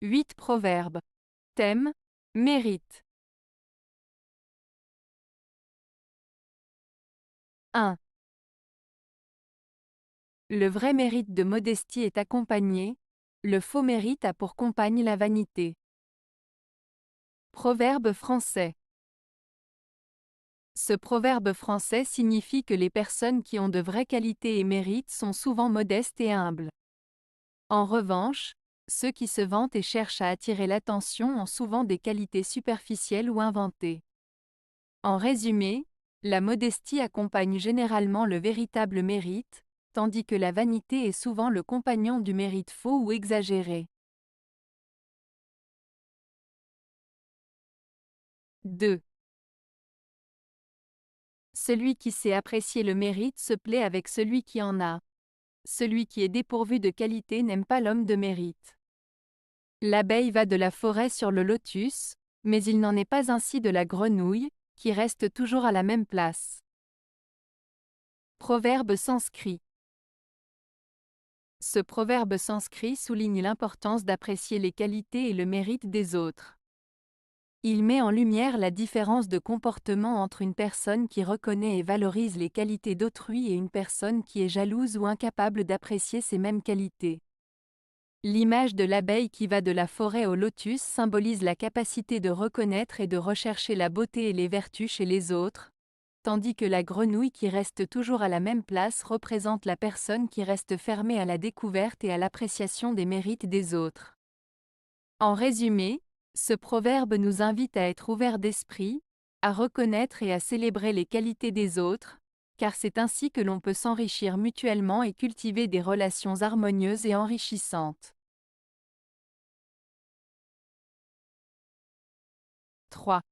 8 proverbes. Thème: mérite. 1. Le vrai mérite de modestie est accompagné, le faux mérite a pour compagne la vanité. Proverbe français. Ce proverbe français signifie que les personnes qui ont de vraies qualités et mérites sont souvent modestes et humbles. En revanche, ceux qui se vantent et cherchent à attirer l'attention ont souvent des qualités superficielles ou inventées. En résumé, la modestie accompagne généralement le véritable mérite, tandis que la vanité est souvent le compagnon du mérite faux ou exagéré. 2. Celui qui sait apprécier le mérite se plaît avec celui qui en a. Celui qui est dépourvu de qualité n'aime pas l'homme de mérite. L'abeille va de la forêt sur le lotus, mais il n'en est pas ainsi de la grenouille, qui reste toujours à la même place. Proverbe sanskrit. Ce proverbe sanskrit souligne l'importance d'apprécier les qualités et le mérite des autres. Il met en lumière la différence de comportement entre une personne qui reconnaît et valorise les qualités d'autrui et une personne qui est jalouse ou incapable d'apprécier ces mêmes qualités. L'image de l'abeille qui va de la forêt au lotus symbolise la capacité de reconnaître et de rechercher la beauté et les vertus chez les autres, tandis que la grenouille qui reste toujours à la même place représente la personne qui reste fermée à la découverte et à l'appréciation des mérites des autres. En résumé, ce proverbe nous invite à être ouverts d'esprit, à reconnaître et à célébrer les qualités des autres, car c'est ainsi que l'on peut s'enrichir mutuellement et cultiver des relations harmonieuses et enrichissantes. 3.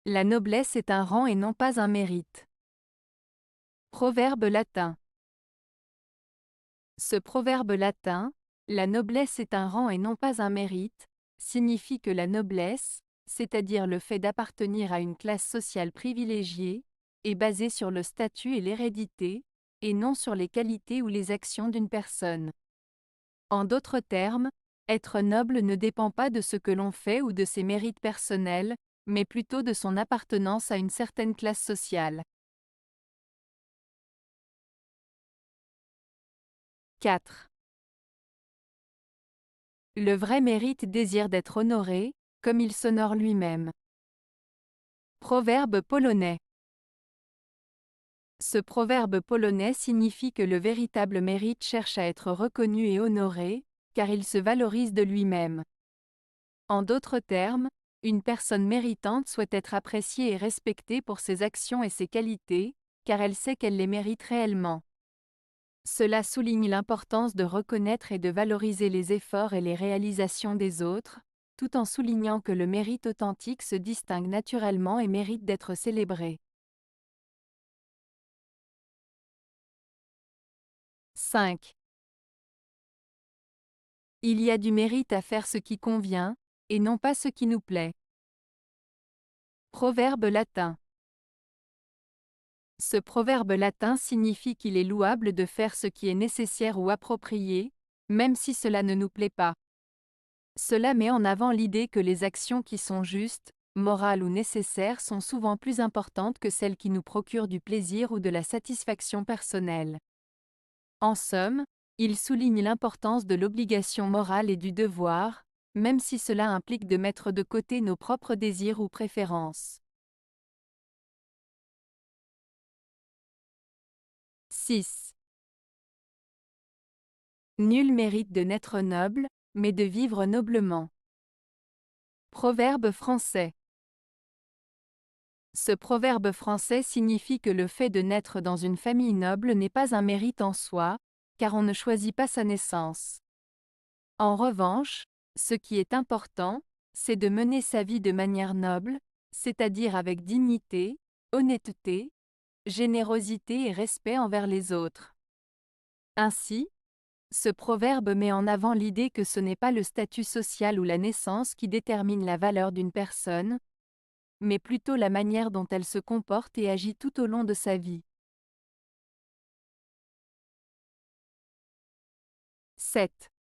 La noblesse est un rang et non pas un mérite. Proverbe latin. Ce proverbe latin, la noblesse est un rang et non pas un mérite, signifie que la noblesse, c'est-à-dire le fait d'appartenir à une classe sociale privilégiée, est basée sur le statut et l'hérédité, et non sur les qualités ou les actions d'une personne. En d'autres termes, être noble ne dépend pas de ce que l'on fait ou de ses mérites personnels, mais plutôt de son appartenance à une certaine classe sociale. 4. Le vrai mérite désire d'être honoré, comme il s'honore lui-même. Proverbe polonais. Ce proverbe polonais signifie que le véritable mérite cherche à être reconnu et honoré, car il se valorise de lui-même. En d'autres termes, une personne méritante souhaite être appréciée et respectée pour ses actions et ses qualités, car elle sait qu'elle les mérite réellement. Cela souligne l'importance de reconnaître et de valoriser les efforts et les réalisations des autres, tout en soulignant que le mérite authentique se distingue naturellement et mérite d'être célébré. 5. Il y a du mérite à faire ce qui convient, et non pas ce qui nous plaît. Proverbe latin. Ce proverbe latin signifie qu'il est louable de faire ce qui est nécessaire ou approprié, même si cela ne nous plaît pas. Cela met en avant l'idée que les actions qui sont justes, morales ou nécessaires sont souvent plus importantes que celles qui nous procurent du plaisir ou de la satisfaction personnelle. En somme, il souligne l'importance de l'obligation morale et du devoir, même si cela implique de mettre de côté nos propres désirs ou préférences. 6. Nul mérite de naître noble, mais de vivre noblement. Proverbe français. Ce proverbe français signifie que le fait de naître dans une famille noble n'est pas un mérite en soi, car on ne choisit pas sa naissance. En revanche, ce qui est important, c'est de mener sa vie de manière noble, c'est-à-dire avec dignité, honnêteté, générosité et respect envers les autres. Ainsi, ce proverbe met en avant l'idée que ce n'est pas le statut social ou la naissance qui détermine la valeur d'une personne, mais plutôt la manière dont elle se comporte et agit tout au long de sa vie. 7.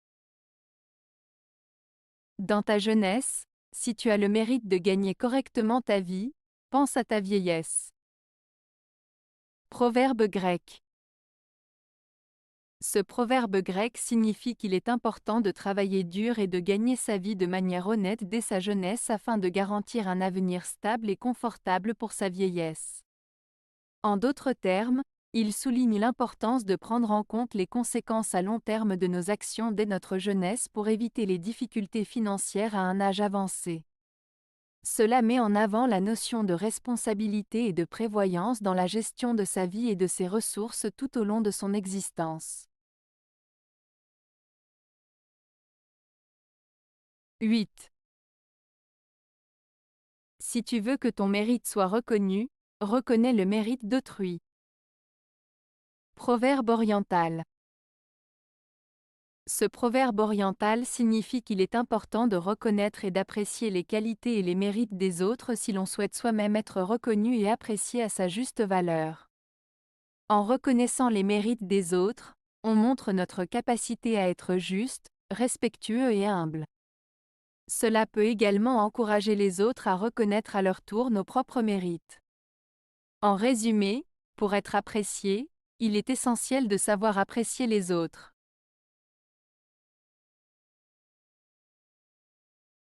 Dans ta jeunesse, si tu as le mérite de gagner correctement ta vie, pense à ta vieillesse. Proverbe grec. Ce proverbe grec signifie qu'il est important de travailler dur et de gagner sa vie de manière honnête dès sa jeunesse afin de garantir un avenir stable et confortable pour sa vieillesse. En d'autres termes, il souligne l'importance de prendre en compte les conséquences à long terme de nos actions dès notre jeunesse pour éviter les difficultés financières à un âge avancé. Cela met en avant la notion de responsabilité et de prévoyance dans la gestion de sa vie et de ses ressources tout au long de son existence. 8. Si tu veux que ton mérite soit reconnu, reconnais le mérite d'autrui. Proverbe oriental. Ce proverbe oriental signifie qu'il est important de reconnaître et d'apprécier les qualités et les mérites des autres si l'on souhaite soi-même être reconnu et apprécié à sa juste valeur. En reconnaissant les mérites des autres, on montre notre capacité à être juste, respectueux et humble. Cela peut également encourager les autres à reconnaître à leur tour nos propres mérites. En résumé, pour être apprécié, il est essentiel de savoir apprécier les autres.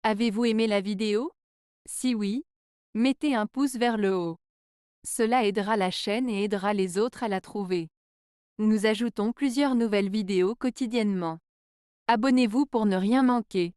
Avez-vous aimé la vidéo? Si oui, mettez un pouce vers le haut. Cela aidera la chaîne et aidera les autres à la trouver. Nous ajoutons plusieurs nouvelles vidéos quotidiennement. Abonnez-vous pour ne rien manquer.